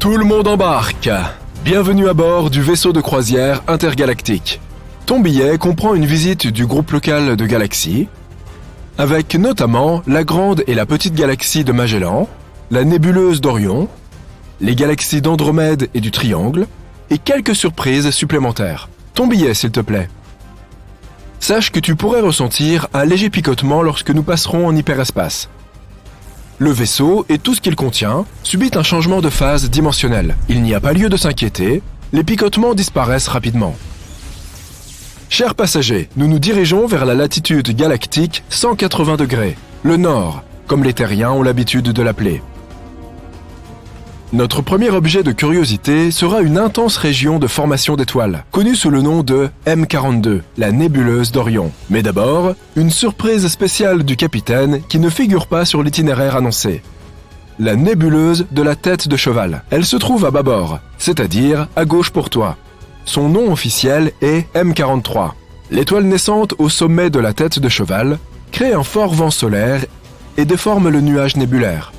Tout le monde embarque. Bienvenue à bord du vaisseau de croisière intergalactique. Ton billet comprend une visite du groupe local de galaxies, avec notamment la grande et la petite galaxie de Magellan, la nébuleuse d'Orion, les galaxies d'Andromède et du Triangle, et quelques surprises supplémentaires. Ton billet, s'il te plaît. Sache que tu pourrais ressentir un léger picotement lorsque nous passerons en hyperespace. Le vaisseau et tout ce qu'il contient subit un changement de phase dimensionnel. Il n'y a pas lieu de s'inquiéter, les picotements disparaissent rapidement. Chers passagers, nous nous dirigeons vers la latitude galactique 180 degrés, le nord, comme les terriens ont l'habitude de l'appeler. Notre premier objet de curiosité sera une intense région de formation d'étoiles, connue sous le nom de M42, la nébuleuse d'Orion. Mais d'abord, une surprise spéciale du capitaine qui ne figure pas sur l'itinéraire annoncé. La nébuleuse de la tête de cheval. Elle se trouve à bâbord, c'est-à-dire à gauche pour toi. Son nom officiel est M43. L'étoile naissante au sommet de la tête de cheval crée un fort vent solaire et déforme le nuage nébulaire.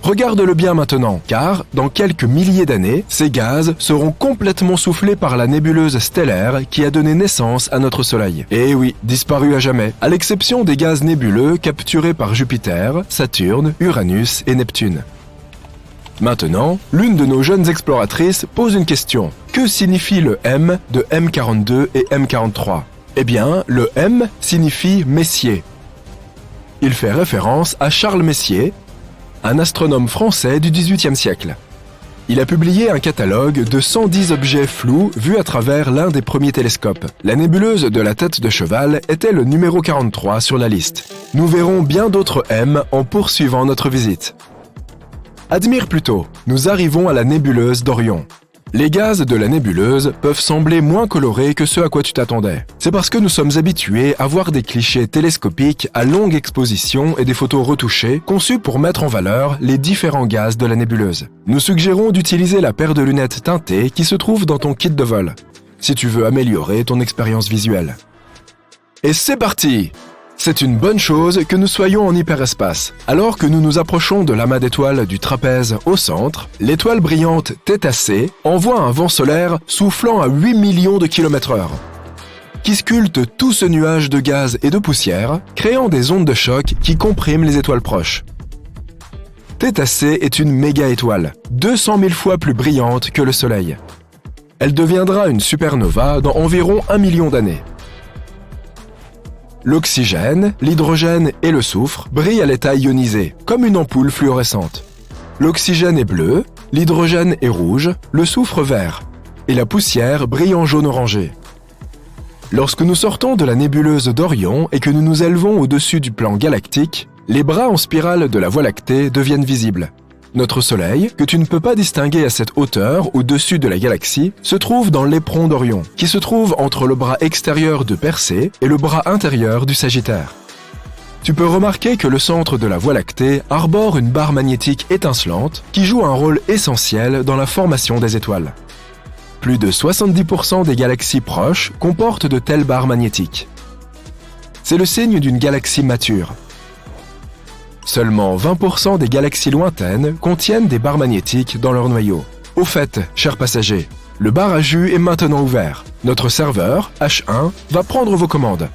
Regarde-le bien maintenant, car dans quelques milliers d'années, ces gaz seront complètement soufflés par la nébuleuse stellaire qui a donné naissance à notre Soleil. Et oui, disparu à jamais, à l'exception des gaz nébuleux capturés par Jupiter, Saturne, Uranus et Neptune. Maintenant, l'une de nos jeunes exploratrices pose une question. Que signifie le M de M42 et M43 ? Eh bien, le M signifie Messier. Il fait référence à Charles Messier, un astronome français du XVIIIe siècle. Il a publié un catalogue de 110 objets flous vus à travers l'un des premiers télescopes. La nébuleuse de la tête de cheval était le numéro 43 sur la liste. Nous verrons bien d'autres M en poursuivant notre visite. Admire plutôt, nous arrivons à la nébuleuse d'Orion. Les gaz de la nébuleuse peuvent sembler moins colorés que ce à quoi tu t'attendais. C'est parce que nous sommes habitués à voir des clichés télescopiques à longue exposition et des photos retouchées conçues pour mettre en valeur les différents gaz de la nébuleuse. Nous suggérons d'utiliser la paire de lunettes teintées qui se trouve dans ton kit de vol, si tu veux améliorer ton expérience visuelle. Et c'est parti! C'est une bonne chose que nous soyons en hyperespace. Alors que nous nous approchons de l'amas d'étoiles du trapèze au centre, l'étoile brillante Θ C envoie un vent solaire soufflant à 8 millions de km/h, qui sculpte tout ce nuage de gaz et de poussière, créant des ondes de choc qui compriment les étoiles proches. Θ C est une méga-étoile, 200 000 fois plus brillante que le Soleil. Elle deviendra une supernova dans environ 1 million d'années. L'oxygène, l'hydrogène et le soufre brillent à l'état ionisé, comme une ampoule fluorescente. L'oxygène est bleu, l'hydrogène est rouge, le soufre vert, et la poussière brille en jaune orangé. Lorsque nous sortons de la nébuleuse d'Orion et que nous nous élevons au-dessus du plan galactique, les bras en spirale de la Voie lactée deviennent visibles. Notre Soleil, que tu ne peux pas distinguer à cette hauteur au-dessus de la galaxie, se trouve dans l'éperon d'Orion, qui se trouve entre le bras extérieur de Persée et le bras intérieur du Sagittaire. Tu peux remarquer que le centre de la Voie lactée arbore une barre magnétique étincelante qui joue un rôle essentiel dans la formation des étoiles. Plus de 70% des galaxies proches comportent de telles barres magnétiques. C'est le signe d'une galaxie mature. Seulement 20% des galaxies lointaines contiennent des barres magnétiques dans leur noyau. Au fait, chers passagers, le bar à jus est maintenant ouvert. Notre serveur, H1, va prendre vos commandes.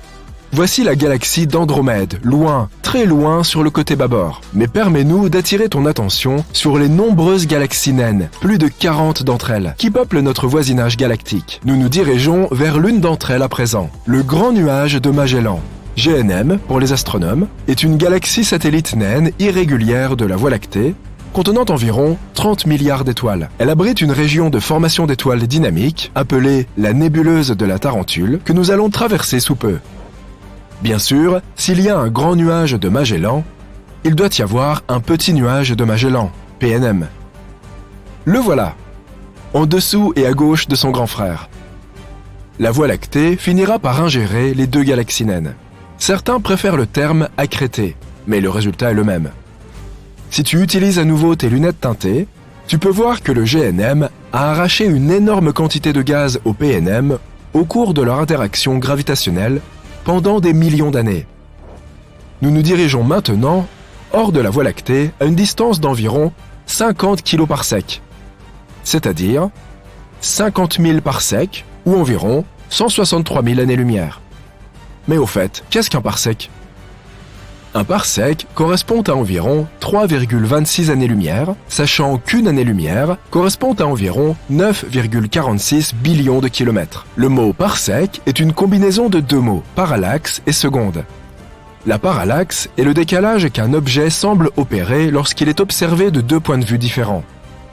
Voici la galaxie d'Andromède, loin, très loin sur le côté bâbord. Mais permets-nous d'attirer ton attention sur les nombreuses galaxies naines, plus de 40 d'entre elles, qui peuplent notre voisinage galactique. Nous nous dirigeons vers l'une d'entre elles à présent, le Grand Nuage de Magellan. GNM, pour les astronomes, est une galaxie satellite naine irrégulière de la Voie lactée, contenant environ 30 milliards d'étoiles. Elle abrite une région de formation d'étoiles dynamiques, appelée la nébuleuse de la Tarentule, que nous allons traverser sous peu. Bien sûr, s'il y a un grand nuage de Magellan, il doit y avoir un petit nuage de Magellan, PNM. Le voilà, en dessous et à gauche de son grand frère. La Voie lactée finira par ingérer les deux galaxies naines. Certains préfèrent le terme accrété, mais le résultat est le même. Si tu utilises à nouveau tes lunettes teintées, tu peux voir que le GNM a arraché une énorme quantité de gaz au PNM au cours de leur interaction gravitationnelle pendant des millions d'années. Nous nous dirigeons maintenant hors de la Voie lactée à une distance d'environ 50 km/s, c'est-à-dire 50 000 parsecs ou environ 163 000 années-lumière. Mais au fait, qu'est-ce qu'un parsec? Un parsec correspond à environ 3,26 années-lumière, sachant qu'une année-lumière correspond à environ 9,46 billions de kilomètres. Le mot parsec est une combinaison de deux mots, parallaxe et seconde. La parallaxe est le décalage qu'un objet semble opérer lorsqu'il est observé de deux points de vue différents.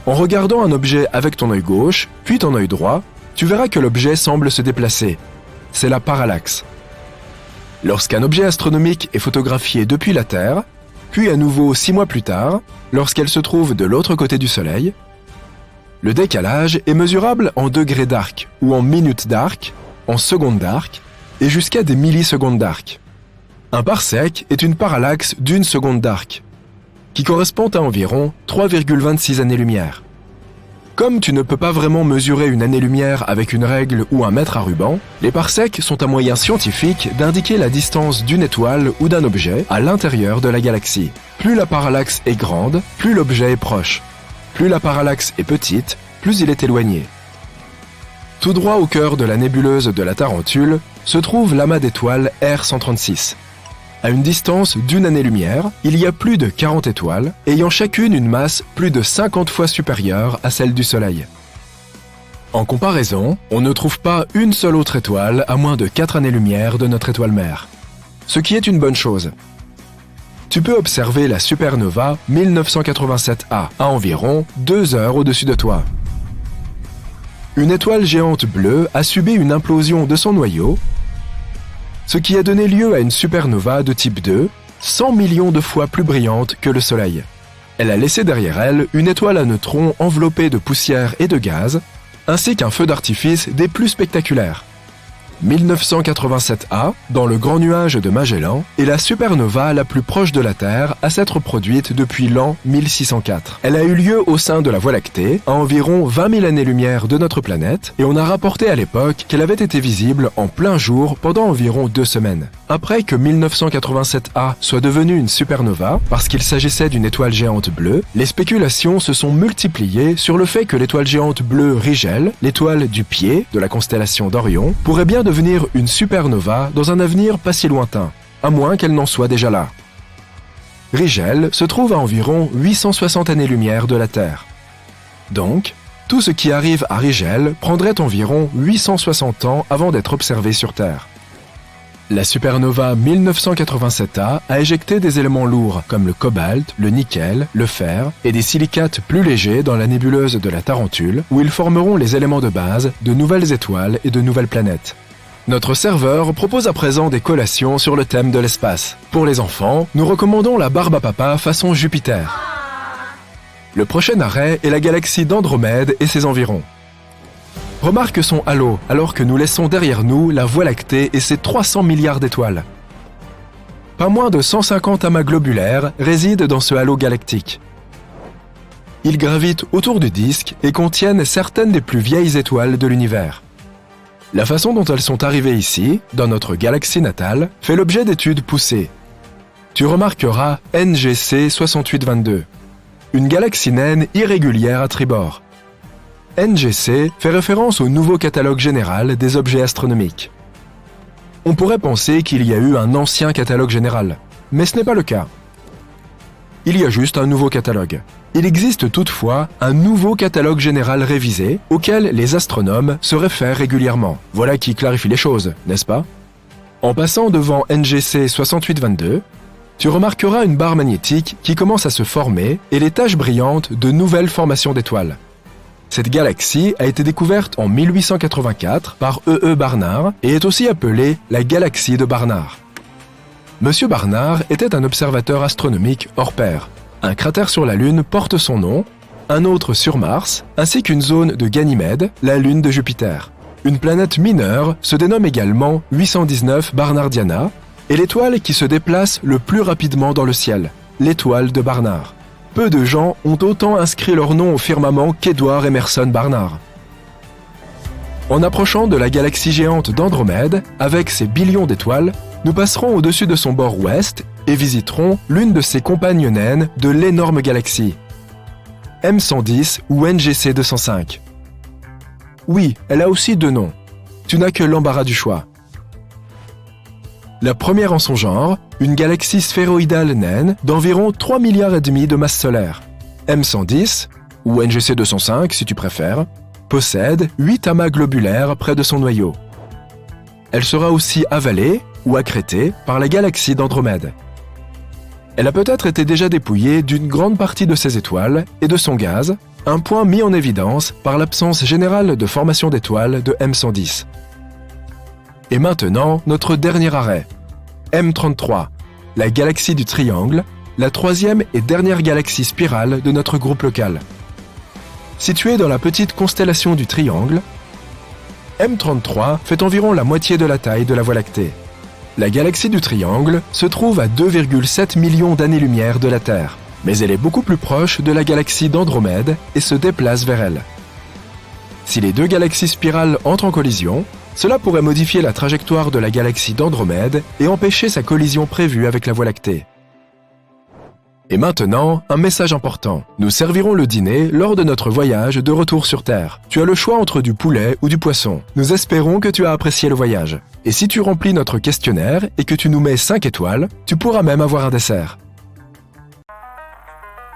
En regardant un objet avec ton œil gauche, puis ton œil droit, tu verras que l'objet semble se déplacer. C'est la parallaxe. Lorsqu'un objet astronomique est photographié depuis la Terre, puis à nouveau 6 mois plus tard, lorsqu'elle se trouve de l'autre côté du Soleil, le décalage est mesurable en degrés d'arc ou en minutes d'arc, en secondes d'arc et jusqu'à des millisecondes d'arc. Un parsec est une parallaxe d'une seconde d'arc, qui correspond à environ 3,26 années-lumière. Comme tu ne peux pas vraiment mesurer une année-lumière avec une règle ou un mètre à ruban, les parsecs sont un moyen scientifique d'indiquer la distance d'une étoile ou d'un objet à l'intérieur de la galaxie. Plus la parallaxe est grande, plus l'objet est proche. Plus la parallaxe est petite, plus il est éloigné. Tout droit au cœur de la nébuleuse de la Tarentule se trouve l'amas d'étoiles R136. À une distance d'une année-lumière, il y a plus de 40 étoiles, ayant chacune une masse plus de 50 fois supérieure à celle du Soleil. En comparaison, on ne trouve pas une seule autre étoile à moins de 4 années-lumière de notre étoile mère. Ce qui est une bonne chose. Tu peux observer la supernova 1987A à environ 2 heures au-dessus de toi. Une étoile géante bleue a subi une implosion de son noyau, ce qui a donné lieu à une supernova de type 2, 100 millions de fois plus brillante que le Soleil. Elle a laissé derrière elle une étoile à neutrons enveloppée de poussière et de gaz, ainsi qu'un feu d'artifice des plus spectaculaires. 1987A, dans le Grand Nuage de Magellan, est la supernova la plus proche de la Terre à s'être produite depuis l'an 1604. Elle a eu lieu au sein de la Voie lactée, à environ 20 000 années-lumière de notre planète, et on a rapporté à l'époque qu'elle avait été visible en plein jour pendant environ 2 semaines. Après que 1987A soit devenue une supernova, parce qu'il s'agissait d'une étoile géante bleue, les spéculations se sont multipliées sur le fait que l'étoile géante bleue Rigel, l'étoile du pied de la constellation d'Orion, pourrait bien devenir une supernova dans un avenir pas si lointain, à moins qu'elle n'en soit déjà là. Rigel se trouve à environ 860 années-lumière de la Terre. Donc, tout ce qui arrive à Rigel prendrait environ 860 ans avant d'être observé sur Terre. La supernova 1987A a éjecté des éléments lourds comme le cobalt, le nickel, le fer et des silicates plus légers dans la nébuleuse de la Tarentule où ils formeront les éléments de base de nouvelles étoiles et de nouvelles planètes. Notre serveur propose à présent des collations sur le thème de l'espace. Pour les enfants, nous recommandons la barbe à papa façon Jupiter. Le prochain arrêt est la galaxie d'Andromède et ses environs. Remarque son halo, alors que nous laissons derrière nous la Voie lactée et ses 300 milliards d'étoiles. Pas moins de 150 amas globulaires résident dans ce halo galactique. Ils gravitent autour du disque et contiennent certaines des plus vieilles étoiles de l'univers. La façon dont elles sont arrivées ici, dans notre galaxie natale, fait l'objet d'études poussées. Tu remarqueras NGC 6822, une galaxie naine irrégulière à tribord. NGC fait référence au nouveau catalogue général des objets astronomiques. On pourrait penser qu'il y a eu un ancien catalogue général, mais ce n'est pas le cas. Il y a juste un nouveau catalogue. Il existe toutefois un nouveau catalogue général révisé auquel les astronomes se réfèrent régulièrement. Voilà qui clarifie les choses, n'est-ce pas? En passant devant NGC 6822, tu remarqueras une barre magnétique qui commence à se former et les taches brillantes de nouvelles formations d'étoiles. Cette galaxie a été découverte en 1884 par E.E. Barnard et est aussi appelée la galaxie de Barnard. Monsieur Barnard était un observateur astronomique hors pair. Un cratère sur la Lune porte son nom, un autre sur Mars, ainsi qu'une zone de Ganymède, la lune de Jupiter. Une planète mineure se dénomme également 819 Barnardiana, et l'étoile qui se déplace le plus rapidement dans le ciel, l'étoile de Barnard. Peu de gens ont autant inscrit leur nom au firmament qu'Edward Emerson Barnard. En approchant de la galaxie géante d'Andromède, avec ses billions d'étoiles, nous passerons au-dessus de son bord ouest et visiterons l'une de ses compagnes naines de l'énorme galaxie. M110 ou NGC 205. Oui, elle a aussi 2 noms. Tu n'as que l'embarras du choix. La première en son genre, une galaxie sphéroïdale naine d'environ 3,5 milliards de masse solaire. M110, ou NGC 205 si tu préfères, possède 8 amas globulaires près de son noyau. Elle sera aussi avalée ou accrétée par la galaxie d'Andromède. Elle a peut-être été déjà dépouillée d'une grande partie de ses étoiles et de son gaz, un point mis en évidence par l'absence générale de formation d'étoiles de M110. Et maintenant, notre dernier arrêt. M33, la galaxie du Triangle, la troisième et dernière galaxie spirale de notre groupe local. Située dans la petite constellation du Triangle, M33 fait environ la moitié de la taille de la Voie lactée. La galaxie du Triangle se trouve à 2,7 millions d'années-lumière de la Terre, mais elle est beaucoup plus proche de la galaxie d'Andromède et se déplace vers elle. Si les deux galaxies spirales entrent en collision, cela pourrait modifier la trajectoire de la galaxie d'Andromède et empêcher sa collision prévue avec la Voie lactée. Et maintenant, un message important. Nous servirons le dîner lors de notre voyage de retour sur Terre. Tu as le choix entre du poulet ou du poisson. Nous espérons que tu as apprécié le voyage. Et si tu remplis notre questionnaire et que tu nous mets 5 étoiles, tu pourras même avoir un dessert.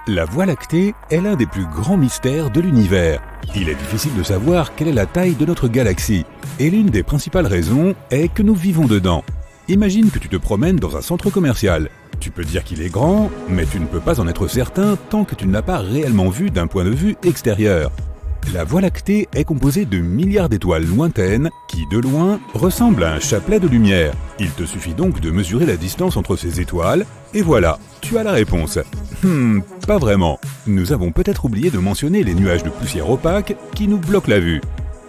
La Voie lactée est l'un des plus grands mystères de l'univers. Il est difficile de savoir quelle est la taille de notre galaxie, et l'une des principales raisons est que nous vivons dedans. Imagine que tu te promènes dans un centre commercial. Tu peux dire qu'il est grand, mais tu ne peux pas en être certain tant que tu ne l'as pas réellement vu d'un point de vue extérieur. La Voie lactée est composée de milliards d'étoiles lointaines qui, de loin, ressemblent à un chapelet de lumière. Il te suffit donc de mesurer la distance entre ces étoiles, et voilà, tu as la réponse. Pas vraiment. Nous avons peut-être oublié de mentionner les nuages de poussière opaque qui nous bloquent la vue.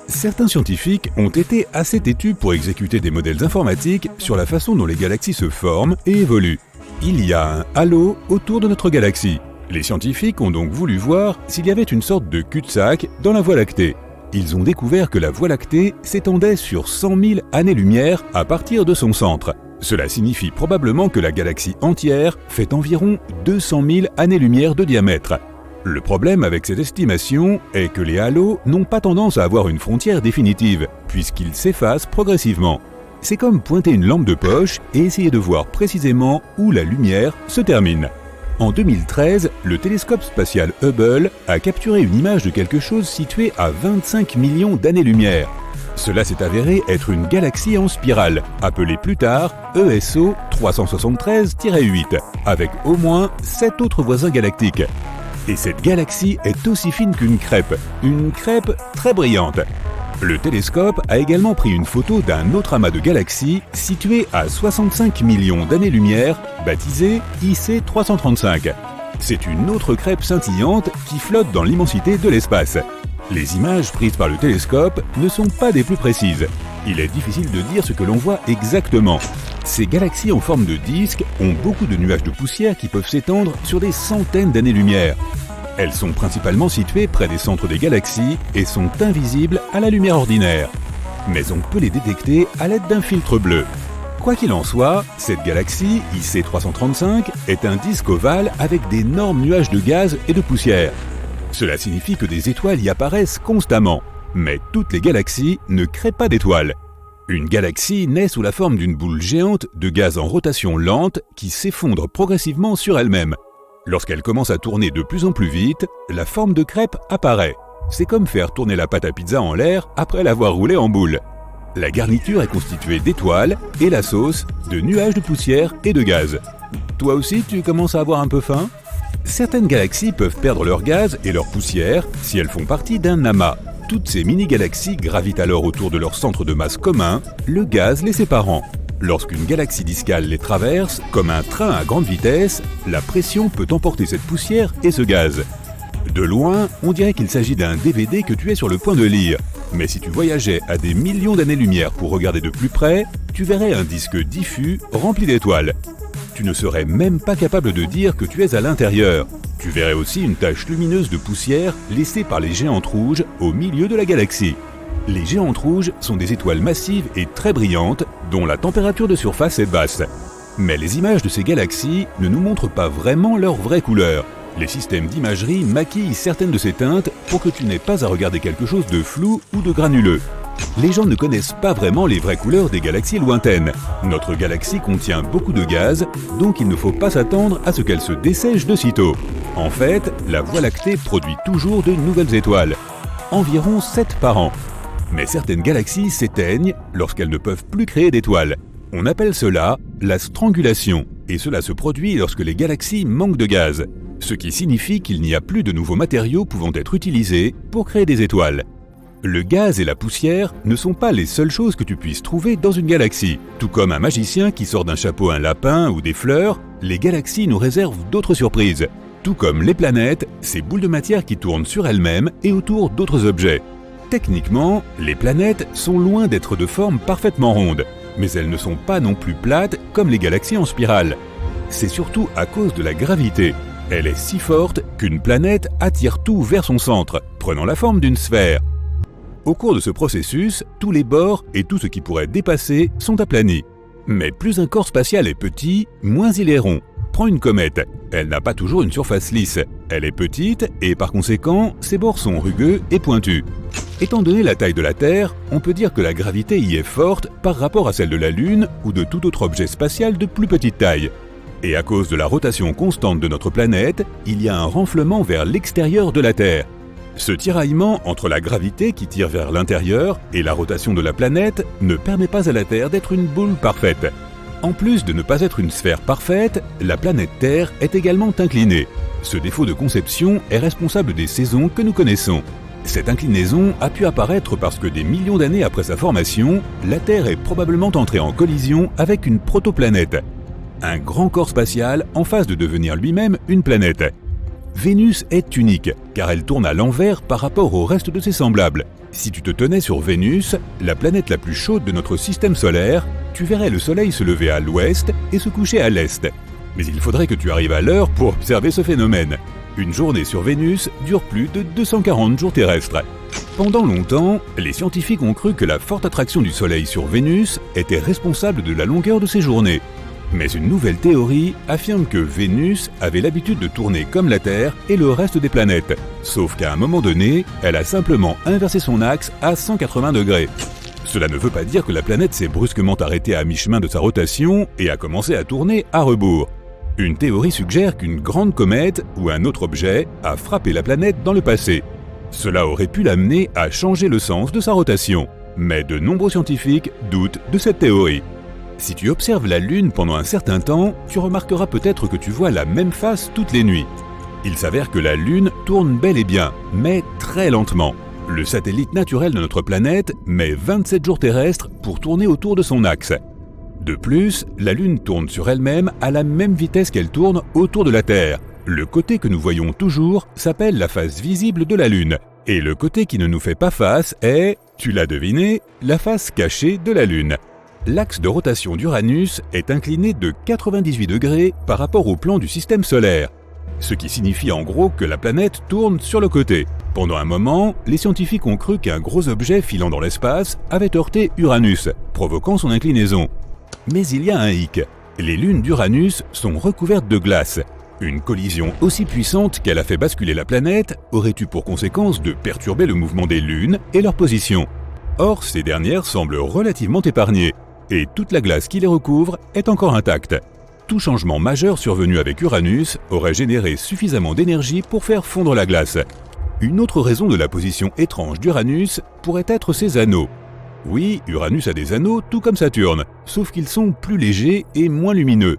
Certains scientifiques ont été assez têtus pour exécuter des modèles informatiques sur la façon dont les galaxies se forment et évoluent. Il y a un halo autour de notre galaxie. Les scientifiques ont donc voulu voir s'il y avait une sorte de cul-de-sac dans la Voie lactée. Ils ont découvert que la Voie lactée s'étendait sur 100 000 années-lumière à partir de son centre. Cela signifie probablement que la galaxie entière fait environ 200 000 années-lumière de diamètre. Le problème avec cette estimation est que les halos n'ont pas tendance à avoir une frontière définitive, puisqu'ils s'effacent progressivement. C'est comme pointer une lampe de poche et essayer de voir précisément où la lumière se termine. En 2013, le télescope spatial Hubble a capturé une image de quelque chose situé à 25 millions d'années-lumière. Cela s'est avéré être une galaxie en spirale, appelée plus tard ESO 373-8, avec au moins 7 autres voisins galactiques. Et cette galaxie est aussi fine qu'une crêpe très brillante. Le télescope a également pris une photo d'un autre amas de galaxies situé à 65 millions d'années-lumière, baptisé IC 335. C'est une autre crêpe scintillante qui flotte dans l'immensité de l'espace. Les images prises par le télescope ne sont pas des plus précises. Il est difficile de dire ce que l'on voit exactement. Ces galaxies en forme de disque ont beaucoup de nuages de poussière qui peuvent s'étendre sur des centaines d'années-lumière. Elles sont principalement situées près des centres des galaxies et sont invisibles à la lumière ordinaire. Mais on peut les détecter à l'aide d'un filtre bleu. Quoi qu'il en soit, cette galaxie, IC 335, est un disque ovale avec d'énormes nuages de gaz et de poussière. Cela signifie que des étoiles y apparaissent constamment. Mais toutes les galaxies ne créent pas d'étoiles. Une galaxie naît sous la forme d'une boule géante de gaz en rotation lente qui s'effondre progressivement sur elle-même. Lorsqu'elle commence à tourner de plus en plus vite, la forme de crêpe apparaît. C'est comme faire tourner la pâte à pizza en l'air après l'avoir roulée en boule. La garniture est constituée d'étoiles et la sauce de nuages de poussière et de gaz. Toi aussi, tu commences à avoir un peu faim ? Certaines galaxies peuvent perdre leur gaz et leur poussière si elles font partie d'un amas. Toutes ces mini-galaxies gravitent alors autour de leur centre de masse commun, le gaz les séparant. Lorsqu'une galaxie discale les traverse, comme un train à grande vitesse, la pression peut emporter cette poussière et ce gaz. De loin, on dirait qu'il s'agit d'un DVD que tu es sur le point de lire. Mais si tu voyageais à des millions d'années-lumière pour regarder de plus près, tu verrais un disque diffus rempli d'étoiles. Tu ne serais même pas capable de dire que tu es à l'intérieur. Tu verrais aussi une tache lumineuse de poussière laissée par les géantes rouges au milieu de la galaxie. Les géantes rouges sont des étoiles massives et très brillantes dont la température de surface est basse. Mais les images de ces galaxies ne nous montrent pas vraiment leur vraie couleur. Les systèmes d'imagerie maquillent certaines de ces teintes pour que tu n'aies pas à regarder quelque chose de flou ou de granuleux. Les gens ne connaissent pas vraiment les vraies couleurs des galaxies lointaines. Notre galaxie contient beaucoup de gaz, donc il ne faut pas s'attendre à ce qu'elle se dessèche de sitôt. En fait, la Voie lactée produit toujours de nouvelles étoiles, environ 7 par an. Mais certaines galaxies s'éteignent lorsqu'elles ne peuvent plus créer d'étoiles. On appelle cela la strangulation, et cela se produit lorsque les galaxies manquent de gaz, ce qui signifie qu'il n'y a plus de nouveaux matériaux pouvant être utilisés pour créer des étoiles. Le gaz et la poussière ne sont pas les seules choses que tu puisses trouver dans une galaxie. Tout comme un magicien qui sort d'un chapeau un lapin ou des fleurs, les galaxies nous réservent d'autres surprises. Tout comme les planètes, ces boules de matière qui tournent sur elles-mêmes et autour d'autres objets. Techniquement, les planètes sont loin d'être de forme parfaitement ronde, mais elles ne sont pas non plus plates comme les galaxies en spirale. C'est surtout à cause de la gravité. Elle est si forte qu'une planète attire tout vers son centre, prenant la forme d'une sphère. Au cours de ce processus, tous les bords et tout ce qui pourrait dépasser sont aplanis. Mais plus un corps spatial est petit, moins il est rond. Prends une comète, elle n'a pas toujours une surface lisse. Elle est petite et par conséquent, ses bords sont rugueux et pointus. Étant donné la taille de la Terre, on peut dire que la gravité y est forte par rapport à celle de la Lune ou de tout autre objet spatial de plus petite taille. Et à cause de la rotation constante de notre planète, il y a un renflement vers l'extérieur de la Terre. Ce tiraillement entre la gravité qui tire vers l'intérieur et la rotation de la planète ne permet pas à la Terre d'être une boule parfaite. En plus de ne pas être une sphère parfaite, la planète Terre est également inclinée. Ce défaut de conception est responsable des saisons que nous connaissons. Cette inclinaison a pu apparaître parce que des millions d'années après sa formation, la Terre est probablement entrée en collision avec une protoplanète, un grand corps spatial en phase de devenir lui-même une planète. Vénus est unique, car elle tourne à l'envers par rapport au reste de ses semblables. Si tu te tenais sur Vénus, la planète la plus chaude de notre système solaire, tu verrais le Soleil se lever à l'ouest et se coucher à l'est. Mais il faudrait que tu arrives à l'heure pour observer ce phénomène. Une journée sur Vénus dure plus de 240 jours terrestres. Pendant longtemps, les scientifiques ont cru que la forte attraction du Soleil sur Vénus était responsable de la longueur de ses journées. Mais une nouvelle théorie affirme que Vénus avait l'habitude de tourner comme la Terre et le reste des planètes, sauf qu'à un moment donné, elle a simplement inversé son axe à 180 degrés. Cela ne veut pas dire que la planète s'est brusquement arrêtée à mi-chemin de sa rotation et a commencé à tourner à rebours. Une théorie suggère qu'une grande comète ou un autre objet a frappé la planète dans le passé. Cela aurait pu l'amener à changer le sens de sa rotation, mais de nombreux scientifiques doutent de cette théorie. Si tu observes la Lune pendant un certain temps, tu remarqueras peut-être que tu vois la même face toutes les nuits. Il s'avère que la Lune tourne bel et bien, mais très lentement. Le satellite naturel de notre planète met 27 jours terrestres pour tourner autour de son axe. De plus, la Lune tourne sur elle-même à la même vitesse qu'elle tourne autour de la Terre. Le côté que nous voyons toujours s'appelle la face visible de la Lune, et le côté qui ne nous fait pas face est, tu l'as deviné, la face cachée de la Lune. L'axe de rotation d'Uranus est incliné de 98 degrés par rapport au plan du système solaire, ce qui signifie en gros que la planète tourne sur le côté. Pendant un moment, les scientifiques ont cru qu'un gros objet filant dans l'espace avait heurté Uranus, provoquant son inclinaison. Mais il y a un hic. Les lunes d'Uranus sont recouvertes de glace. Une collision aussi puissante qu'elle a fait basculer la planète aurait eu pour conséquence de perturber le mouvement des lunes et leur position. Or, ces dernières semblent relativement épargnées, et toute la glace qui les recouvre est encore intacte. Tout changement majeur survenu avec Uranus aurait généré suffisamment d'énergie pour faire fondre la glace. Une autre raison de la position étrange d'Uranus pourrait être ses anneaux. Oui, Uranus a des anneaux tout comme Saturne, sauf qu'ils sont plus légers et moins lumineux.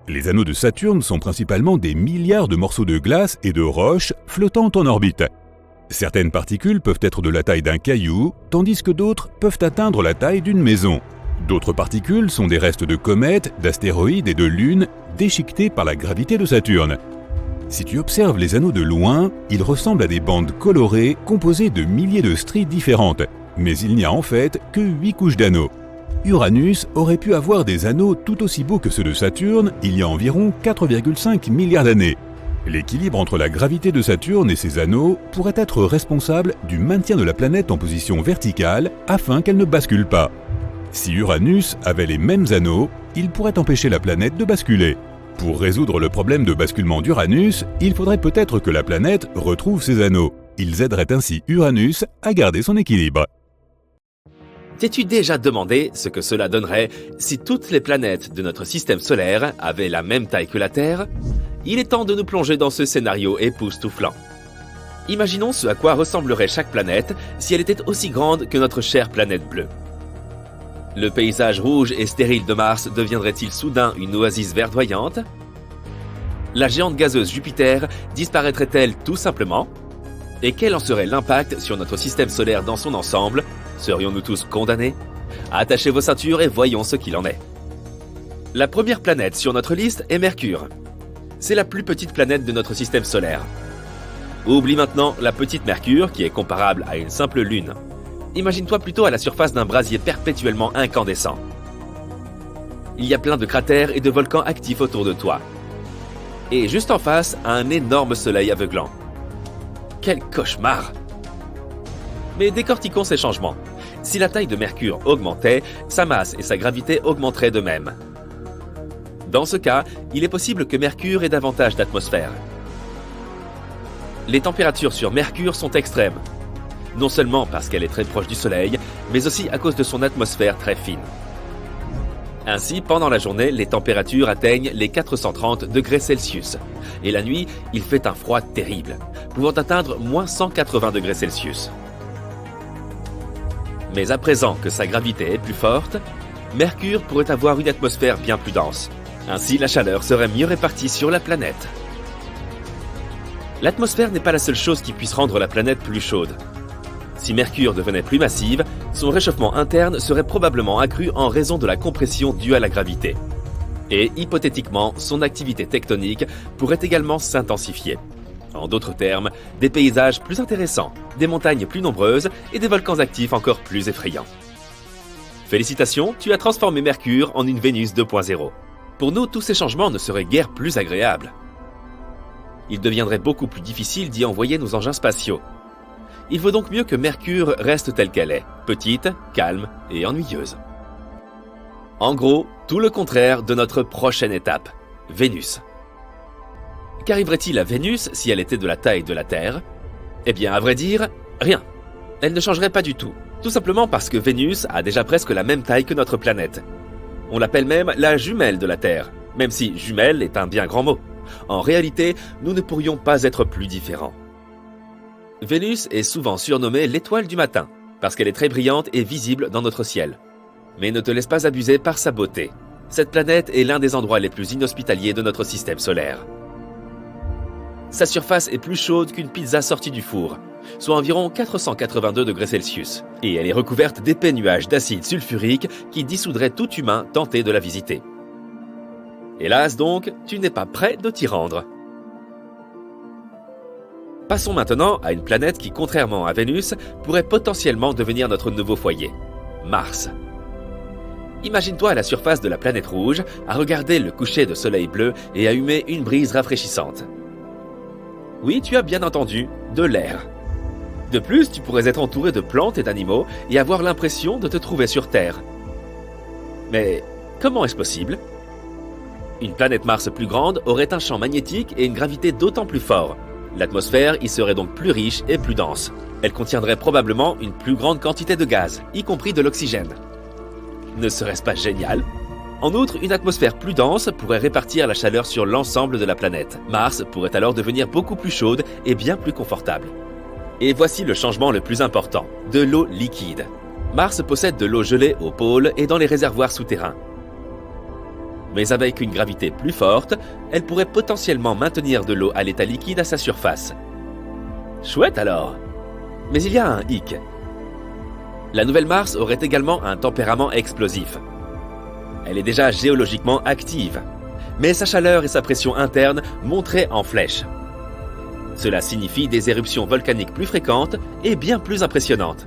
Les anneaux de Saturne sont principalement des milliards de morceaux de glace et de roches flottant en orbite. Certaines particules peuvent être de la taille d'un caillou, tandis que d'autres peuvent atteindre la taille d'une maison. D'autres particules sont des restes de comètes, d'astéroïdes et de lunes déchiquetés par la gravité de Saturne. Si tu observes les anneaux de loin, ils ressemblent à des bandes colorées composées de milliers de stries différentes, mais il n'y a en fait que 8 couches d'anneaux. Uranus aurait pu avoir des anneaux tout aussi beaux que ceux de Saturne il y a environ 4,5 milliards d'années. L'équilibre entre la gravité de Saturne et ses anneaux pourrait être responsable du maintien de la planète en position verticale afin qu'elle ne bascule pas. Si Uranus avait les mêmes anneaux, il pourrait empêcher la planète de basculer. Pour résoudre le problème de basculement d'Uranus, il faudrait peut-être que la planète retrouve ses anneaux. Ils aideraient ainsi Uranus à garder son équilibre. T'es-tu déjà demandé ce que cela donnerait si toutes les planètes de notre système solaire avaient la même taille que la Terre? Il est temps de nous plonger dans ce scénario époustouflant. Imaginons ce à quoi ressemblerait chaque planète si elle était aussi grande que notre chère planète bleue. Le paysage rouge et stérile de Mars deviendrait-il soudain une oasis verdoyante? La géante gazeuse Jupiter disparaîtrait-elle tout simplement? Et quel en serait l'impact sur notre système solaire dans son ensemble? Serions-nous tous condamnés? Attachez vos ceintures et voyons ce qu'il en est. La première planète sur notre liste est Mercure. C'est la plus petite planète de notre système solaire. Oublie maintenant la petite Mercure qui est comparable à une simple lune. Imagine-toi plutôt à la surface d'un brasier perpétuellement incandescent. Il y a plein de cratères et de volcans actifs autour de toi. Et juste en face, un énorme soleil aveuglant. Quel cauchemar! Mais décortiquons ces changements. Si la taille de Mercure augmentait, sa masse et sa gravité augmenteraient de même. Dans ce cas, il est possible que Mercure ait davantage d'atmosphère. Les températures sur Mercure sont extrêmes. Non seulement parce qu'elle est très proche du Soleil, mais aussi à cause de son atmosphère très fine. Ainsi, pendant la journée, les températures atteignent les 430 degrés Celsius. Et la nuit, il fait un froid terrible, pouvant atteindre moins 180 degrés Celsius. Mais à présent que sa gravité est plus forte, Mercure pourrait avoir une atmosphère bien plus dense. Ainsi, la chaleur serait mieux répartie sur la planète. L'atmosphère n'est pas la seule chose qui puisse rendre la planète plus chaude. Si Mercure devenait plus massive, son réchauffement interne serait probablement accru en raison de la compression due à la gravité. Et hypothétiquement, son activité tectonique pourrait également s'intensifier. En d'autres termes, des paysages plus intéressants, des montagnes plus nombreuses et des volcans actifs encore plus effrayants. Félicitations, tu as transformé Mercure en une Vénus 2.0. Pour nous, tous ces changements ne seraient guère plus agréables. Il deviendrait beaucoup plus difficile d'y envoyer nos engins spatiaux. Il vaut donc mieux que Mercure reste telle qu'elle est, petite, calme et ennuyeuse. En gros, tout le contraire de notre prochaine étape, Vénus. Qu'arriverait-il à Vénus si elle était de la taille de la Terre? Eh bien, à vrai dire, rien. Elle ne changerait pas du tout. Tout simplement parce que Vénus a déjà presque la même taille que notre planète. On l'appelle même la jumelle de la Terre, même si jumelle est un bien grand mot. En réalité, nous ne pourrions pas être plus différents. Vénus est souvent surnommée l'étoile du matin, parce qu'elle est très brillante et visible dans notre ciel. Mais ne te laisse pas abuser par sa beauté. Cette planète est l'un des endroits les plus inhospitaliers de notre système solaire. Sa surface est plus chaude qu'une pizza sortie du four, soit environ 482 degrés Celsius, et elle est recouverte d'épais nuages d'acide sulfurique qui dissoudraient tout humain tenté de la visiter. Hélas donc, tu n'es pas prêt de t'y rendre. Passons maintenant à une planète qui, contrairement à Vénus, pourrait potentiellement devenir notre nouveau foyer, Mars. Imagine-toi à la surface de la planète rouge, à regarder le coucher de soleil bleu et à humer une brise rafraîchissante. Oui, tu as bien entendu, de l'air. De plus, tu pourrais être entouré de plantes et d'animaux et avoir l'impression de te trouver sur Terre. Mais comment est-ce possible? Une planète Mars plus grande aurait un champ magnétique et une gravité d'autant plus fort. L'atmosphère y serait donc plus riche et plus dense. Elle contiendrait probablement une plus grande quantité de gaz, y compris de l'oxygène. Ne serait-ce pas génial? En outre, une atmosphère plus dense pourrait répartir la chaleur sur l'ensemble de la planète. Mars pourrait alors devenir beaucoup plus chaude et bien plus confortable. Et voici le changement le plus important, de l'eau liquide. Mars possède de l'eau gelée au pôle et dans les réservoirs souterrains. Mais avec une gravité plus forte, elle pourrait potentiellement maintenir de l'eau à l'état liquide à sa surface. Chouette alors! Mais il y a un hic. La nouvelle Mars aurait également un tempérament explosif. Elle est déjà géologiquement active, mais sa chaleur et sa pression interne monteraient en flèche. Cela signifie des éruptions volcaniques plus fréquentes et bien plus impressionnantes.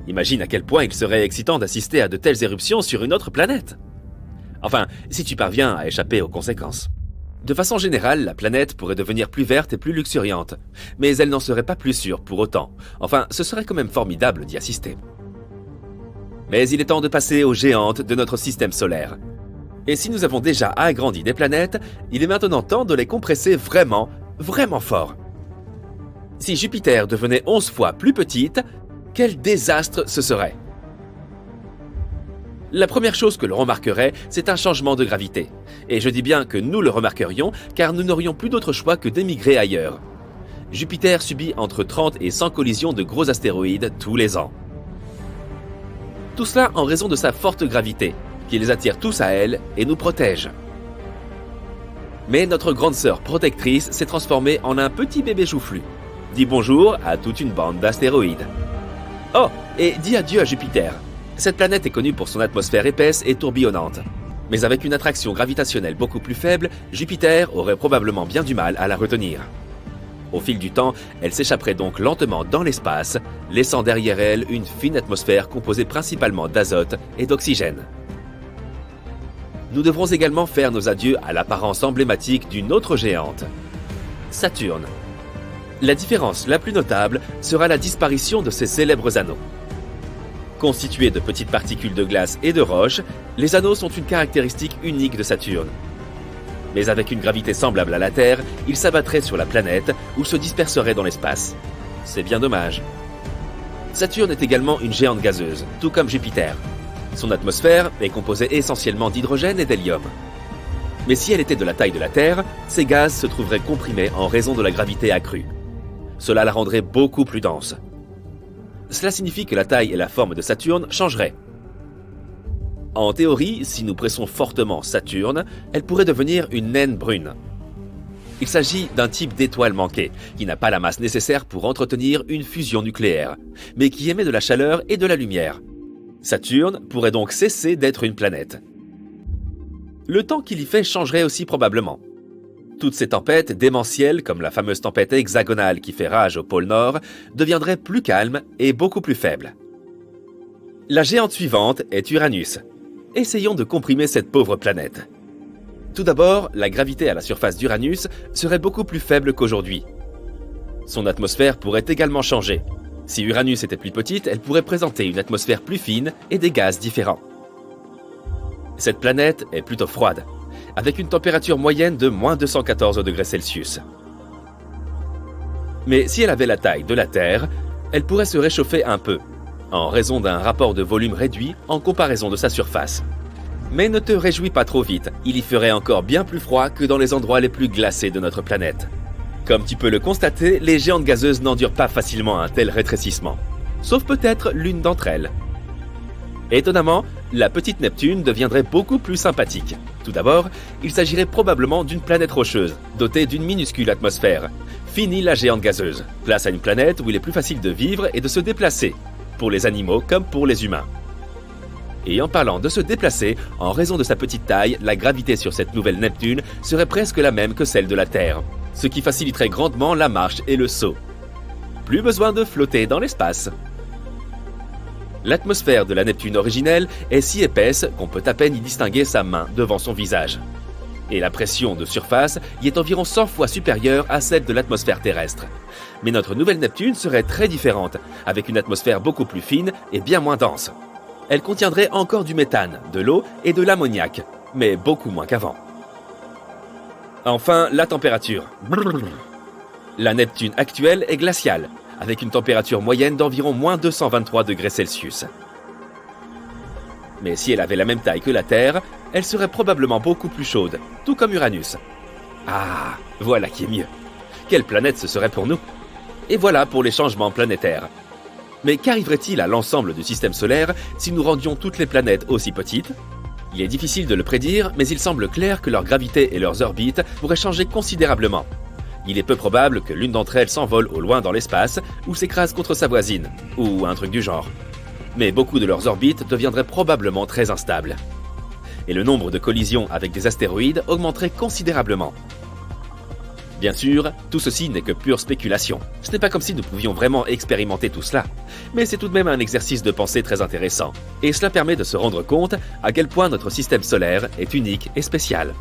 Imagine à quel point il serait excitant d'assister à de telles éruptions sur une autre planète. Enfin, si tu parviens à échapper aux conséquences. De façon générale, la planète pourrait devenir plus verte et plus luxuriante, mais elle n'en serait pas plus sûre pour autant. Enfin, ce serait quand même formidable d'y assister. Mais il est temps de passer aux géantes de notre système solaire. Et si nous avons déjà agrandi des planètes, il est maintenant temps de les compresser vraiment, vraiment fort. Si Jupiter devenait 11 fois plus petite, quel désastre ce serait! La première chose que l'on remarquerait, c'est un changement de gravité. Et je dis bien que nous le remarquerions, car nous n'aurions plus d'autre choix que d'émigrer ailleurs. Jupiter subit entre 30 et 100 collisions de gros astéroïdes tous les ans. Tout cela en raison de sa forte gravité, qui les attire tous à elle et nous protège. Mais notre grande sœur protectrice s'est transformée en un petit bébé joufflu. Dis bonjour à toute une bande d'astéroïdes. Oh, et dis adieu à Jupiter. Cette planète est connue pour son atmosphère épaisse et tourbillonnante. Mais avec une attraction gravitationnelle beaucoup plus faible, Jupiter aurait probablement bien du mal à la retenir. Au fil du temps, elle s'échapperait donc lentement dans l'espace, laissant derrière elle une fine atmosphère composée principalement d'azote et d'oxygène. Nous devrons également faire nos adieux à l'apparence emblématique d'une autre géante, Saturne. La différence la plus notable sera la disparition de ses célèbres anneaux. Constitués de petites particules de glace et de roche, les anneaux sont une caractéristique unique de Saturne. Mais avec une gravité semblable à la Terre, ils s'abattraient sur la planète ou se disperseraient dans l'espace. C'est bien dommage. Saturne est également une géante gazeuse, tout comme Jupiter. Son atmosphère est composée essentiellement d'hydrogène et d'hélium. Mais si elle était de la taille de la Terre, ces gaz se trouveraient comprimés en raison de la gravité accrue. Cela la rendrait beaucoup plus dense. Cela signifie que la taille et la forme de Saturne changeraient. En théorie, si nous pressons fortement Saturne, elle pourrait devenir une naine brune. Il s'agit d'un type d'étoile manquée, qui n'a pas la masse nécessaire pour entretenir une fusion nucléaire, mais qui émet de la chaleur et de la lumière. Saturne pourrait donc cesser d'être une planète. Le temps qu'il y fait changerait aussi probablement. Toutes ces tempêtes démentielles, comme la fameuse tempête hexagonale qui fait rage au pôle Nord, deviendraient plus calmes et beaucoup plus faibles. La géante suivante est Uranus. Essayons de comprimer cette pauvre planète. Tout d'abord, la gravité à la surface d'Uranus serait beaucoup plus faible qu'aujourd'hui. Son atmosphère pourrait également changer. Si Uranus était plus petite, elle pourrait présenter une atmosphère plus fine et des gaz différents. Cette planète est plutôt froide, avec une température moyenne de moins 214 degrés Celsius. Mais si elle avait la taille de la Terre, elle pourrait se réchauffer un peu, en raison d'un rapport de volume réduit en comparaison de sa surface. Mais ne te réjouis pas trop vite, il y ferait encore bien plus froid que dans les endroits les plus glacés de notre planète. Comme tu peux le constater, les géantes gazeuses n'endurent pas facilement un tel rétrécissement, sauf peut-être l'une d'entre elles. Étonnamment, la petite Neptune deviendrait beaucoup plus sympathique. Tout d'abord, il s'agirait probablement d'une planète rocheuse, dotée d'une minuscule atmosphère. Fini la géante gazeuse. Place à une planète où il est plus facile de vivre et de se déplacer, pour les animaux comme pour les humains. Et en parlant de se déplacer, en raison de sa petite taille, la gravité sur cette nouvelle Neptune serait presque la même que celle de la Terre, ce qui faciliterait grandement la marche et le saut. Plus besoin de flotter dans l'espace. L'atmosphère de la Neptune originelle est si épaisse qu'on peut à peine y distinguer sa main devant son visage. Et la pression de surface y est environ 100 fois supérieure à celle de l'atmosphère terrestre. Mais notre nouvelle Neptune serait très différente, avec une atmosphère beaucoup plus fine et bien moins dense. Elle contiendrait encore du méthane, de l'eau et de l'ammoniac, mais beaucoup moins qu'avant. Enfin, la température. La Neptune actuelle est glaciale, avec une température moyenne d'environ moins 223 degrés Celsius. Mais si elle avait la même taille que la Terre, elle serait probablement beaucoup plus chaude, tout comme Uranus. Ah, voilà qui est mieux. Quelle planète ce serait pour nous? Et voilà pour les changements planétaires. Mais qu'arriverait-il à l'ensemble du système solaire si nous rendions toutes les planètes aussi petites? Il est difficile de le prédire, mais il semble clair que leur gravité et leurs orbites pourraient changer considérablement. Il est peu probable que l'une d'entre elles s'envole au loin dans l'espace ou s'écrase contre sa voisine, ou un truc du genre. Mais beaucoup de leurs orbites deviendraient probablement très instables. Et le nombre de collisions avec des astéroïdes augmenterait considérablement. Bien sûr, tout ceci n'est que pure spéculation. Ce n'est pas comme si nous pouvions vraiment expérimenter tout cela. Mais c'est tout de même un exercice de pensée très intéressant. Et cela permet de se rendre compte à quel point notre système solaire est unique et spécial.